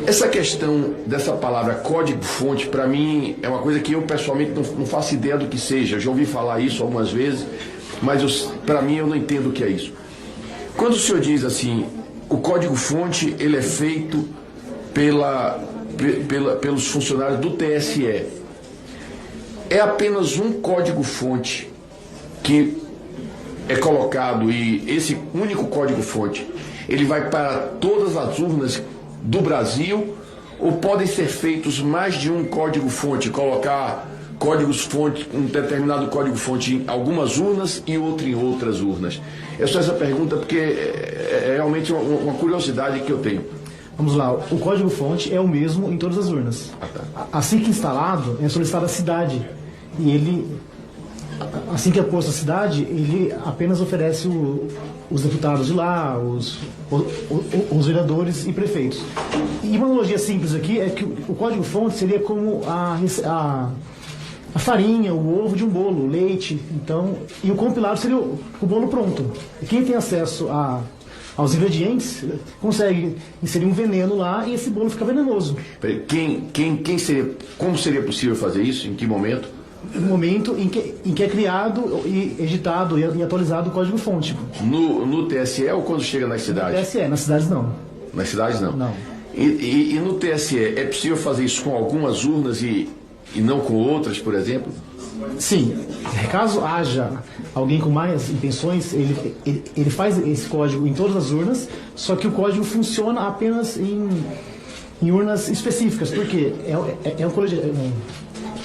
Essa questão dessa palavra código-fonte, para mim, é uma coisa que eu pessoalmente não faço ideia do que seja. Já ouvi falar isso algumas vezes, mas para mim eu não entendo o que é isso. Quando o senhor diz assim, o código-fonte ele é feito pelos funcionários do TSE, é apenas um código-fonte que é colocado e esse único código-fonte ele vai para todas as urnas do Brasil, ou podem ser feitos mais de um código-fonte, colocar códigos-fonte, um determinado código-fonte em algumas urnas e outro em outras urnas? É só essa pergunta porque é realmente uma curiosidade que eu tenho. Vamos lá, o código-fonte é o mesmo em todas as urnas. Assim que instalado, é solicitada a cidade. E ele, assim que é posto a cidade, ele apenas oferece os deputados de lá, os vereadores e prefeitos. E uma analogia simples aqui é que o código-fonte seria como a farinha, o ovo de um bolo, o leite. Então, e o compilado seria o bolo pronto. E quem tem acesso aos ingredientes consegue inserir um veneno lá e esse bolo fica venenoso. Como seria possível fazer isso? Em que momento? No momento em que é criado e editado e atualizado o código-fonte. No TSE ou quando chega nas cidades? No TSE, nas cidades não. Nas cidades não? Não. E no TSE, é possível fazer isso com algumas urnas e não com outras, por exemplo? Sim. Caso haja alguém com mais intenções, ele faz esse código em todas as urnas, só que o código funciona apenas em urnas específicas, porque é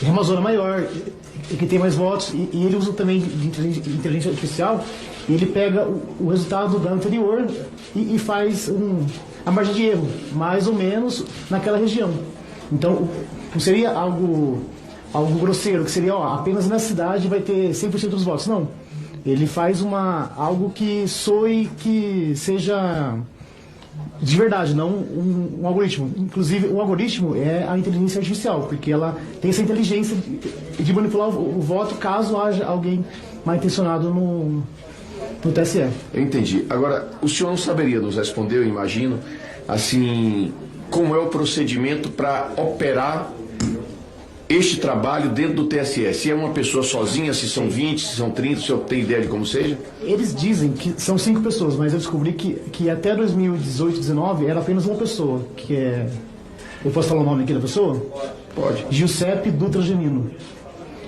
uma zona maior, que tem mais votos, e ele usa também de inteligência artificial, e ele pega o resultado da anterior e faz a margem de erro, mais ou menos naquela região. Então, não seria algo grosseiro, que seria, apenas na cidade vai ter 100% dos votos. Não. Ele faz algo que soe, que seja de verdade, não um algoritmo. Inclusive, o algoritmo é a inteligência artificial, porque ela tem essa inteligência de manipular o voto caso haja alguém mal intencionado no TSE. Eu entendi. Agora, o senhor não saberia nos responder, eu imagino, assim, como é o procedimento para operar este trabalho dentro do TSE? Se é uma pessoa sozinha, se são 20, se são 30, o senhor tem ideia de como seja? Eles dizem que são 5 pessoas, mas eu descobri que até 2018, 2019 era apenas uma pessoa, que é... Eu posso falar o nome aqui da pessoa? Pode. Giuseppe Dutra Genino.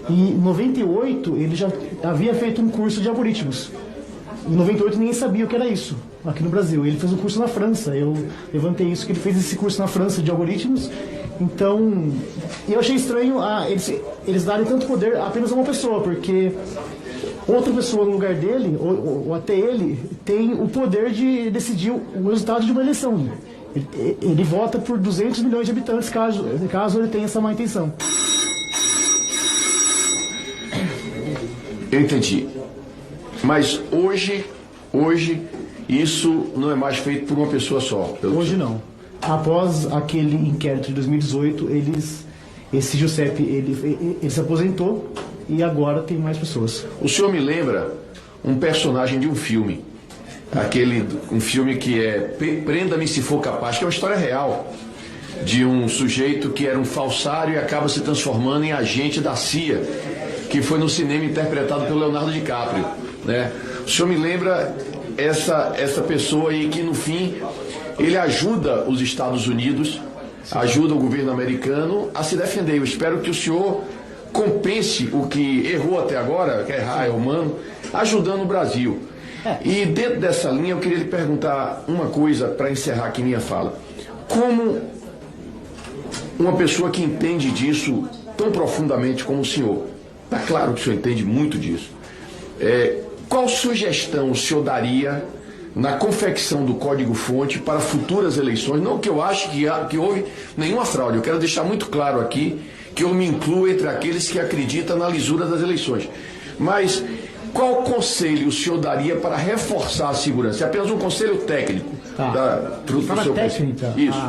E em 98 ele já havia feito um curso de algoritmos. Em 98 ninguém sabia o que era isso aqui no Brasil. Ele fez um curso na França. Eu levantei isso, que ele fez esse curso na França de algoritmos. Então, eu achei estranho eles darem tanto poder a apenas a uma pessoa, porque outra pessoa no lugar dele, ou até ele, tem o poder de decidir o resultado de uma eleição. Ele vota por 200 milhões de habitantes, caso ele tenha essa má intenção. Eu entendi. Mas hoje isso não é mais feito por uma pessoa só. Hoje não. Após aquele inquérito de 2018, esse Giuseppe ele se aposentou e agora tem mais pessoas. O senhor me lembra um personagem de um filme. Um filme que é Prenda-me se for capaz, que é uma história real de um sujeito que era um falsário e acaba se transformando em agente da CIA, que foi no cinema interpretado pelo Leonardo DiCaprio, né? O senhor me lembra essa pessoa aí que no fim ele ajuda os Estados Unidos, ajuda o governo americano a se defender. Eu espero que o senhor compense o que errou até agora, que errar é humano, ajudando o Brasil. E dentro dessa linha eu queria lhe perguntar uma coisa para encerrar aqui minha fala. Como uma pessoa que entende disso tão profundamente como o senhor, está claro que o senhor entende muito disso, qual sugestão o senhor daria na confecção do código-fonte para futuras eleições? Não que eu ache que houve nenhuma fraude, eu quero deixar muito claro aqui que eu me incluo entre aqueles que acreditam na lisura das eleições. Mas qual conselho o senhor daria para reforçar a segurança? É apenas um conselho técnico. Para a técnica, isso.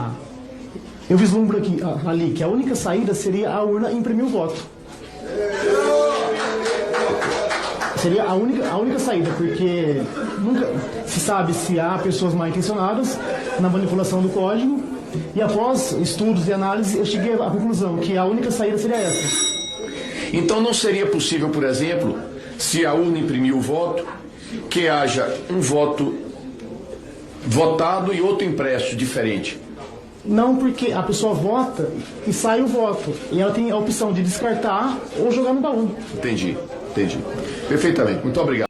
Eu vislumbro ali que a única saída seria a urna imprimir o voto. Seria a única saída, porque nunca se sabe se há pessoas mal intencionadas na manipulação do código E após estudos e análise, eu cheguei à conclusão que a única saída seria essa. Então não seria possível, por exemplo, se a urna imprimir o voto, que haja um voto votado e outro impresso diferente? Não, porque a pessoa vota e sai o voto. E ela tem a opção de descartar ou jogar no baú. Entendi. Perfeitamente. Muito obrigado.